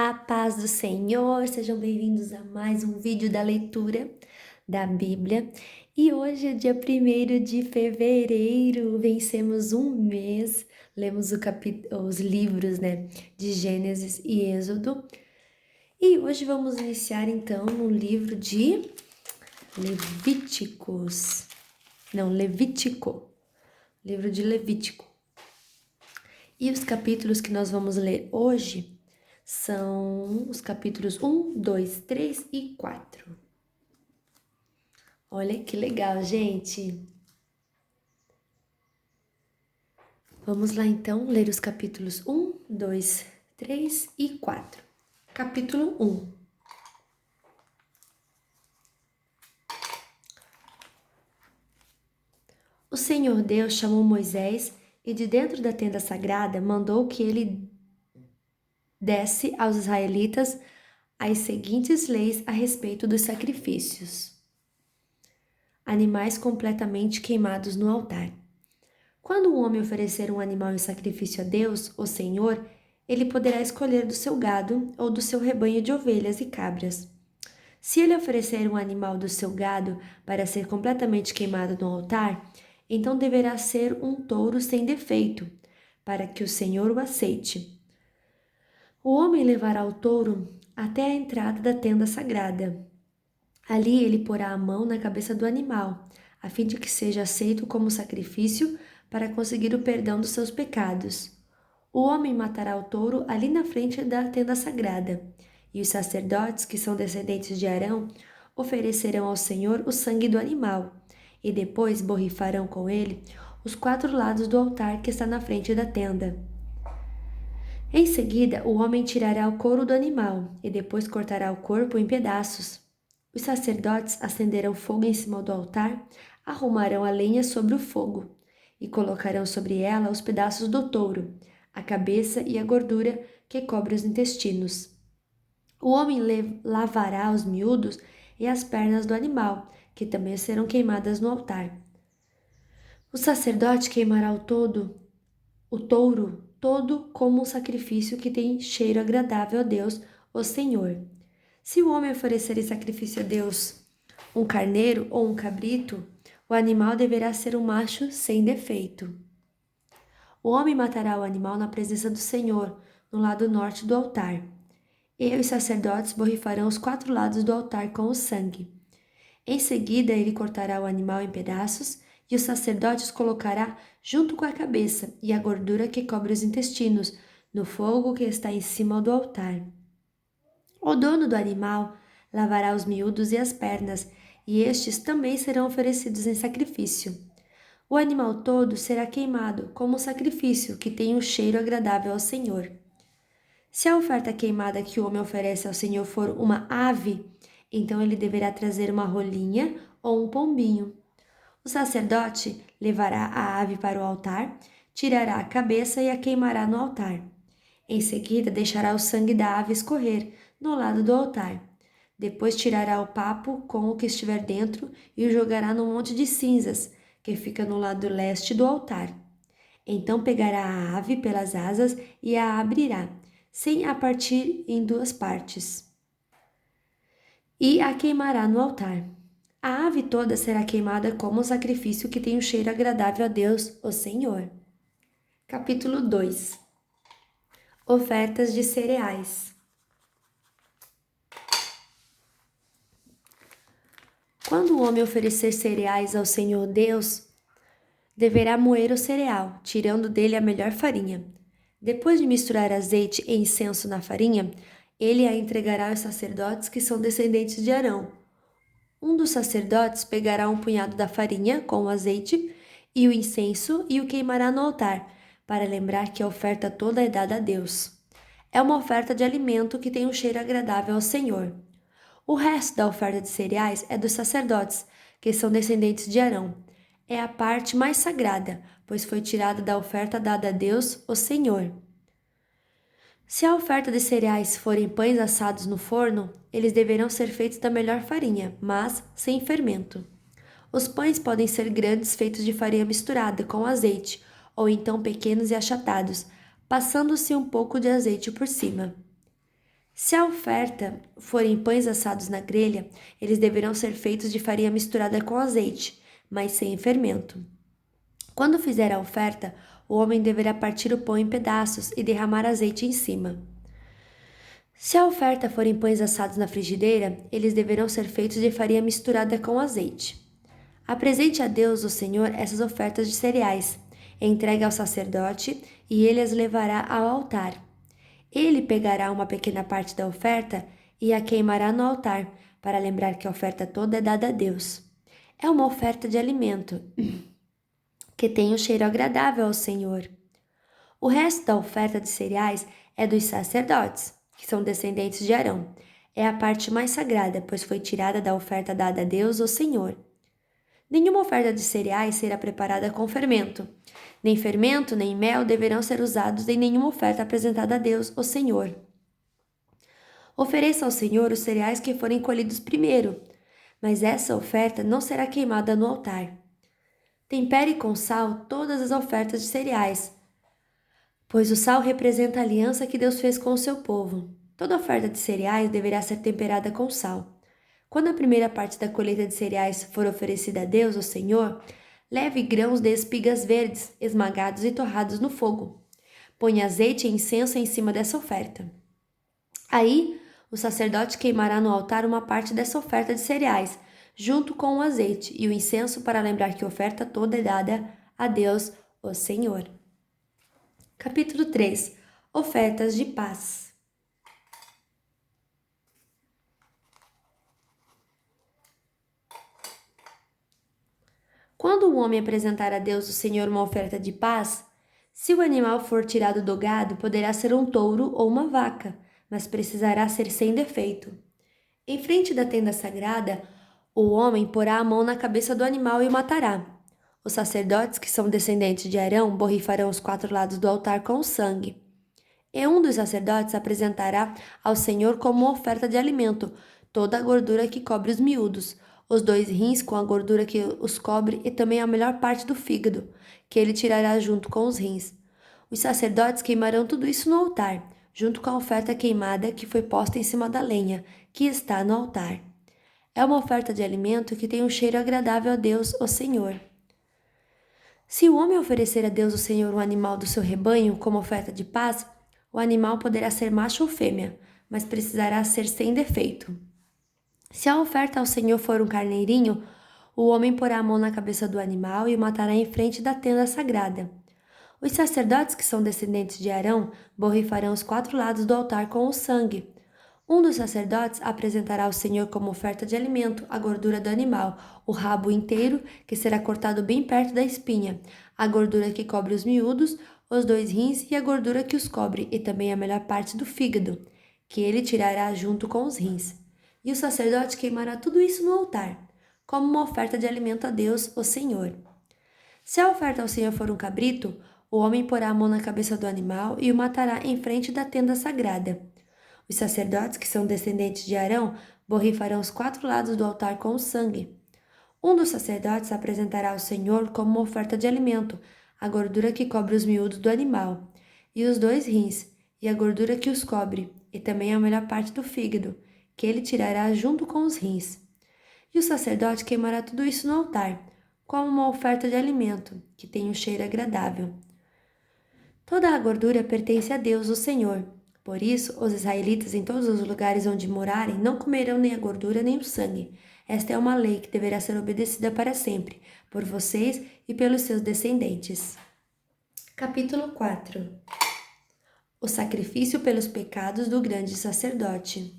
A paz do Senhor, sejam bem-vindos a mais um vídeo da leitura da Bíblia. E hoje é dia 1º de fevereiro, vencemos um mês, lemos os livros, de Gênesis e Êxodo. E hoje vamos iniciar então no livro de Levítico, livro de Levítico. E os capítulos que nós vamos ler hoje são os capítulos 1, 2, 3 e 4. Olha que legal, gente! Vamos lá então ler os capítulos 1, 2, 3 e 4. Capítulo 1. O Senhor Deus chamou Moisés e de dentro da tenda sagrada mandou que ele desse aos israelitas as seguintes leis a respeito dos sacrifícios. Animais completamente queimados no altar. Quando um homem oferecer um animal em sacrifício a Deus, o Senhor, ele poderá escolher do seu gado ou do seu rebanho de ovelhas e cabras. Se ele oferecer um animal do seu gado para ser completamente queimado no altar, então deverá ser um touro sem defeito, para que o Senhor o aceite. O homem levará o touro até a entrada da tenda sagrada. Ali ele porá a mão na cabeça do animal, a fim de que seja aceito como sacrifício para conseguir o perdão dos seus pecados. O homem matará o touro ali na frente da tenda sagrada, e os sacerdotes, que são descendentes de Arão, oferecerão ao Senhor o sangue do animal, e depois borrifarão com ele os 4 lados do altar que está na frente da tenda. Em seguida, o homem tirará o couro do animal, e depois cortará o corpo em pedaços. Os sacerdotes acenderão fogo em cima do altar, arrumarão a lenha sobre o fogo e colocarão sobre ela os pedaços do touro, a cabeça e a gordura que cobre os intestinos. O homem lavará os miúdos e as pernas do animal, que também serão queimadas no altar. O sacerdote queimará o touro todo como um sacrifício que tem cheiro agradável a Deus, o Senhor. Se o homem oferecer em sacrifício a Deus um carneiro ou um cabrito, o animal deverá ser um macho sem defeito. O homem matará o animal na presença do Senhor, no lado norte do altar. E os sacerdotes borrifarão os 4 lados do altar com o sangue. Em seguida, ele cortará o animal em pedaços e o sacerdote os colocará junto com a cabeça e a gordura que cobre os intestinos, no fogo que está em cima do altar. O dono do animal lavará os miúdos e as pernas, e estes também serão oferecidos em sacrifício. O animal todo será queimado como sacrifício que tem um cheiro agradável ao Senhor. Se a oferta queimada que o homem oferece ao Senhor for uma ave, então ele deverá trazer uma rolinha ou um pombinho. O sacerdote levará a ave para o altar, tirará a cabeça e a queimará no altar. Em seguida, deixará o sangue da ave escorrer no lado do altar. Depois tirará o papo com o que estiver dentro e o jogará no monte de cinzas, que fica no lado leste do altar. Então pegará a ave pelas asas e a abrirá, sem a partir em 2 partes, e a queimará no altar. A ave toda será queimada como um sacrifício que tem um cheiro agradável a Deus, o Senhor. Capítulo 2. Ofertas de cereais. Quando o homem oferecer cereais ao Senhor Deus, deverá moer o cereal, tirando dele a melhor farinha. Depois de misturar azeite e incenso na farinha, ele a entregará aos sacerdotes que são descendentes de Arão. Um dos sacerdotes pegará um punhado da farinha com o azeite e o incenso e o queimará no altar, para lembrar que a oferta toda é dada a Deus. É uma oferta de alimento que tem um cheiro agradável ao Senhor. O resto da oferta de cereais é dos sacerdotes, que são descendentes de Arão. É a parte mais sagrada, pois foi tirada da oferta dada a Deus, o Senhor. Se a oferta de cereais forem pães assados no forno, eles deverão ser feitos da melhor farinha, mas sem fermento. Os pães podem ser grandes feitos de farinha misturada com azeite, ou então pequenos e achatados, passando-se um pouco de azeite por cima. Se a oferta forem pães assados na grelha, eles deverão ser feitos de farinha misturada com azeite, mas sem fermento. Quando fizer a oferta, o homem deverá partir o pão em pedaços e derramar azeite em cima. Se a oferta forem pães assados na frigideira, eles deverão ser feitos de farinha misturada com azeite. Apresente a Deus, o Senhor, essas ofertas de cereais. Entregue ao sacerdote e ele as levará ao altar. Ele pegará uma pequena parte da oferta e a queimará no altar, para lembrar que a oferta toda é dada a Deus. É uma oferta de alimento, que tem um cheiro agradável ao Senhor. O resto da oferta de cereais é dos sacerdotes, que são descendentes de Arão. É a parte mais sagrada, pois foi tirada da oferta dada a Deus, o Senhor. Nenhuma oferta de cereais será preparada com fermento. Nem fermento, nem mel deverão ser usados em nenhuma oferta apresentada a Deus, o Senhor. Ofereça ao Senhor os cereais que forem colhidos primeiro, mas essa oferta não será queimada no altar. Tempere com sal todas as ofertas de cereais, pois o sal representa a aliança que Deus fez com o seu povo. Toda oferta de cereais deverá ser temperada com sal. Quando a primeira parte da colheita de cereais for oferecida a Deus, o Senhor, leve grãos de espigas verdes, esmagados e torrados no fogo. Ponha azeite e incenso em cima dessa oferta. Aí, o sacerdote queimará no altar uma parte dessa oferta de cereais, junto com o azeite e o incenso, para lembrar que a oferta toda é dada a Deus, o Senhor. Capítulo 3. Ofertas de paz. Quando o homem apresentar a Deus, o Senhor, uma oferta de paz, se o animal for tirado do gado, poderá ser um touro ou uma vaca, mas precisará ser sem defeito. Em frente da tenda sagrada, o homem porá a mão na cabeça do animal e o matará. Os sacerdotes, que são descendentes de Arão, borrifarão os 4 lados do altar com o sangue. E um dos sacerdotes apresentará ao Senhor como oferta de alimento toda a gordura que cobre os miúdos, os 2 rins com a gordura que os cobre e também a melhor parte do fígado, que ele tirará junto com os rins. Os sacerdotes queimarão tudo isso no altar, junto com a oferta queimada que foi posta em cima da lenha, que está no altar. É uma oferta de alimento que tem um cheiro agradável a Deus, o Senhor. Se o homem oferecer a Deus, o Senhor, um animal do seu rebanho como oferta de paz, o animal poderá ser macho ou fêmea, mas precisará ser sem defeito. Se a oferta ao Senhor for um carneirinho, o homem porá a mão na cabeça do animal e o matará em frente da tenda sagrada. Os sacerdotes, que são descendentes de Arão, borrifarão os 4 lados do altar com o sangue. Um dos sacerdotes apresentará ao Senhor como oferta de alimento a gordura do animal, o rabo inteiro, que será cortado bem perto da espinha, a gordura que cobre os miúdos, os 2 rins e a gordura que os cobre, e também a melhor parte do fígado, que ele tirará junto com os rins. E o sacerdote queimará tudo isso no altar, como uma oferta de alimento a Deus, o Senhor. Se a oferta ao Senhor for um cabrito, o homem porá a mão na cabeça do animal e o matará em frente da tenda sagrada. Os sacerdotes, que são descendentes de Arão, borrifarão os 4 lados do altar com o sangue. Um dos sacerdotes apresentará ao Senhor como uma oferta de alimento a gordura que cobre os miúdos do animal, e os 2 rins, e a gordura que os cobre, e também a melhor parte do fígado, que ele tirará junto com os rins. E o sacerdote queimará tudo isso no altar, como uma oferta de alimento, que tem um cheiro agradável. Toda a gordura pertence a Deus, o Senhor. Por isso, os israelitas, em todos os lugares onde morarem, não comerão nem a gordura nem o sangue. Esta é uma lei que deverá ser obedecida para sempre, por vocês e pelos seus descendentes. Capítulo 4. O sacrifício pelos pecados do grande sacerdote.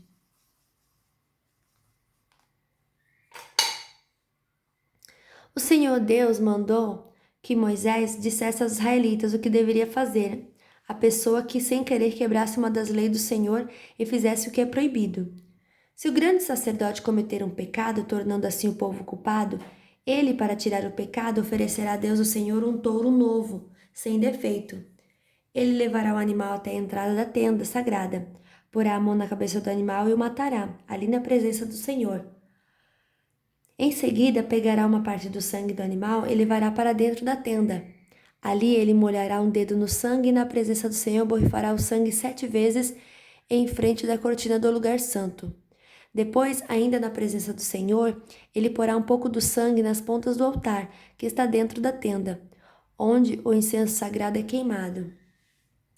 O Senhor Deus mandou que Moisés dissesse aos israelitas o que deveria fazer a pessoa que sem querer quebrasse uma das leis do Senhor e fizesse o que é proibido. Se o grande sacerdote cometer um pecado, tornando assim o povo culpado, ele, para tirar o pecado, oferecerá a Deus o Senhor um touro novo, sem defeito. Ele levará o animal até a entrada da tenda sagrada, porá a mão na cabeça do animal e o matará, ali na presença do Senhor. Em seguida, pegará uma parte do sangue do animal e levará para dentro da tenda. Ali ele molhará um dedo no sangue e na presença do Senhor borrifará o sangue 7 vezes em frente da cortina do lugar santo. Depois, ainda na presença do Senhor, ele porá um pouco do sangue nas pontas do altar, que está dentro da tenda, onde o incenso sagrado é queimado.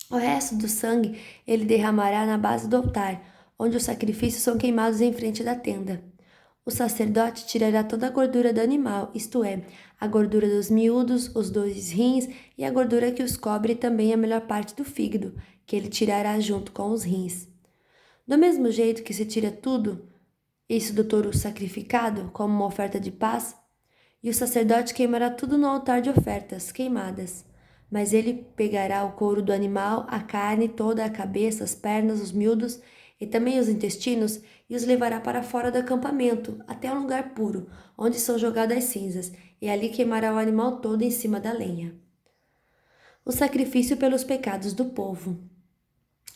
O resto do sangue ele derramará na base do altar, onde os sacrifícios são queimados em frente da tenda. O sacerdote tirará toda a gordura do animal, isto é, a gordura dos miúdos, os 2 rins e a gordura que os cobre e também a melhor parte do fígado, que ele tirará junto com os rins. Do mesmo jeito que se tira tudo, isso do touro sacrificado, como uma oferta de paz, e o sacerdote queimará tudo no altar de ofertas queimadas. Mas ele pegará o couro do animal, a carne, toda a cabeça, as pernas, os miúdos e também os intestinos e os levará para fora do acampamento, até um lugar puro, onde são jogadas as cinzas, e ali queimará o animal todo em cima da lenha. O sacrifício pelos pecados do povo.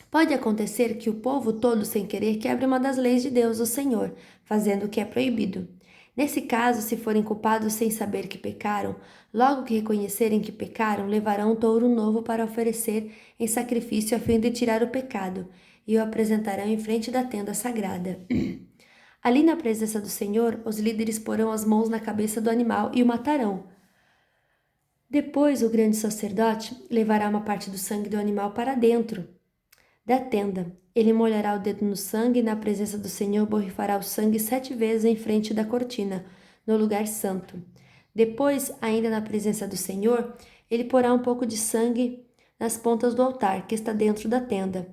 Pode acontecer que o povo todo, sem querer, quebre uma das leis de Deus, o Senhor, fazendo o que é proibido. Nesse caso, se forem culpados sem saber que pecaram, logo que reconhecerem que pecaram, levarão um touro novo para oferecer em sacrifício a fim de tirar o pecado, e o apresentarão em frente da tenda sagrada. Ali na presença do Senhor, os líderes porão as mãos na cabeça do animal e o matarão. Depois, o grande sacerdote levará uma parte do sangue do animal para dentro da tenda. Ele molhará o dedo no sangue e na presença do Senhor borrifará o sangue 7 vezes em frente da cortina, no lugar santo. Depois, ainda na presença do Senhor, ele porá um pouco de sangue nas pontas do altar, que está dentro da tenda.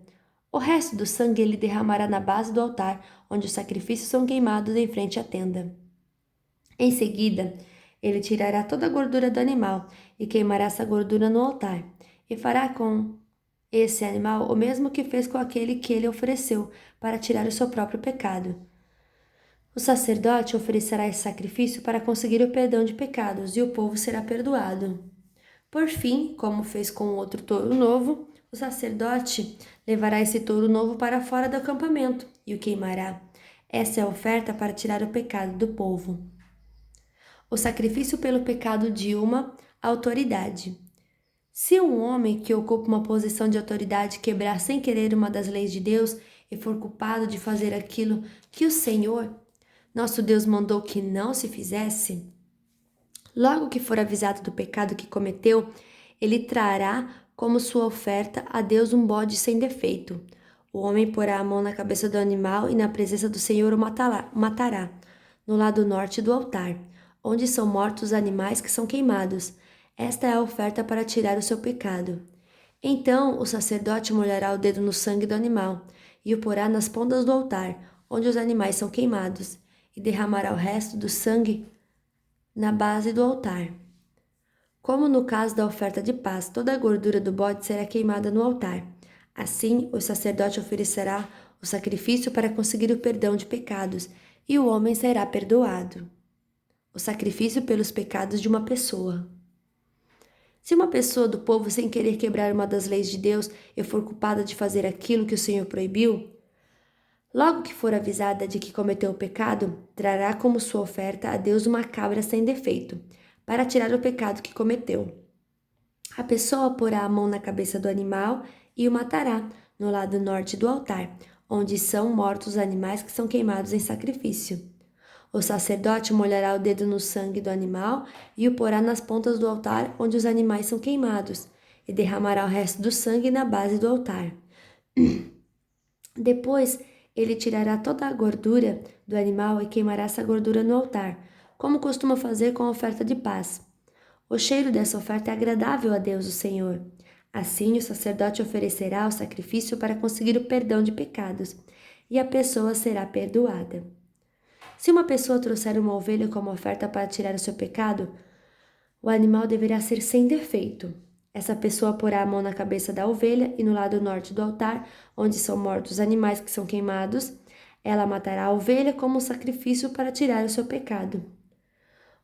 O resto do sangue ele derramará na base do altar, onde os sacrifícios são queimados em frente à tenda. Em seguida, ele tirará toda a gordura do animal e queimará essa gordura no altar, e fará com esse animal o mesmo que fez com aquele que ele ofereceu para tirar o seu próprio pecado. O sacerdote oferecerá esse sacrifício para conseguir o perdão de pecados, e o povo será perdoado. Por fim, como fez com o outro touro novo, o sacerdote levará esse touro novo para fora do acampamento e o queimará. Essa é a oferta para tirar o pecado do povo. O sacrifício pelo pecado de uma autoridade. Se um homem que ocupa uma posição de autoridade quebrar sem querer uma das leis de Deus e for culpado de fazer aquilo que o Senhor, nosso Deus, mandou que não se fizesse, logo que for avisado do pecado que cometeu, ele trará como sua oferta a Deus um bode sem defeito. O homem porá a mão na cabeça do animal e na presença do Senhor o matará, no lado norte do altar, onde são mortos os animais que são queimados. Esta é a oferta para tirar o seu pecado. Então o sacerdote molhará o dedo no sangue do animal e o porá nas pontas do altar, onde os animais são queimados, e derramará o resto do sangue na base do altar. Como no caso da oferta de paz, toda a gordura do bode será queimada no altar. Assim, o sacerdote oferecerá o sacrifício para conseguir o perdão de pecados, e o homem será perdoado. O sacrifício pelos pecados de uma pessoa. Se uma pessoa do povo, sem querer quebrar uma das leis de Deus, e for culpada de fazer aquilo que o Senhor proibiu, logo que for avisada de que cometeu o pecado, trará como sua oferta a Deus uma cabra sem defeito, para tirar o pecado que cometeu. A pessoa porá a mão na cabeça do animal e o matará, no lado norte do altar, onde são mortos os animais que são queimados em sacrifício. O sacerdote molhará o dedo no sangue do animal e o porá nas pontas do altar onde os animais são queimados, e derramará o resto do sangue na base do altar. Depois, ele tirará toda a gordura do animal e queimará essa gordura no altar, como costuma fazer com a oferta de paz. O cheiro dessa oferta é agradável a Deus, o Senhor. Assim, o sacerdote oferecerá o sacrifício para conseguir o perdão de pecados, e a pessoa será perdoada. Se uma pessoa trouxer uma ovelha como oferta para tirar o seu pecado, o animal deverá ser sem defeito. Essa pessoa porá a mão na cabeça da ovelha e no lado norte do altar, onde são mortos os animais que são queimados, ela matará a ovelha como sacrifício para tirar o seu pecado.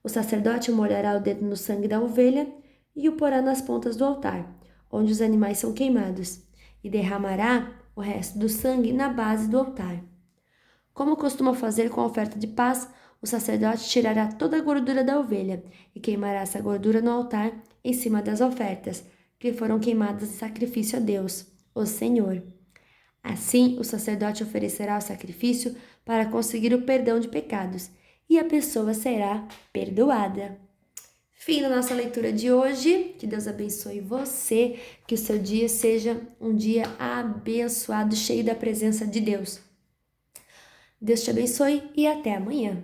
O sacerdote molhará o dedo no sangue da ovelha e o porá nas pontas do altar, onde os animais são queimados, e derramará o resto do sangue na base do altar. Como costuma fazer com a oferta de paz, o sacerdote tirará toda a gordura da ovelha e queimará essa gordura no altar em cima das ofertas, que foram queimadas em sacrifício a Deus, o Senhor. Assim, o sacerdote oferecerá o sacrifício para conseguir o perdão de pecados, e a pessoa será perdoada. Fim da nossa leitura de hoje. Que Deus abençoe você, que o seu dia seja um dia abençoado, cheio da presença de Deus. Deus te abençoe e até amanhã.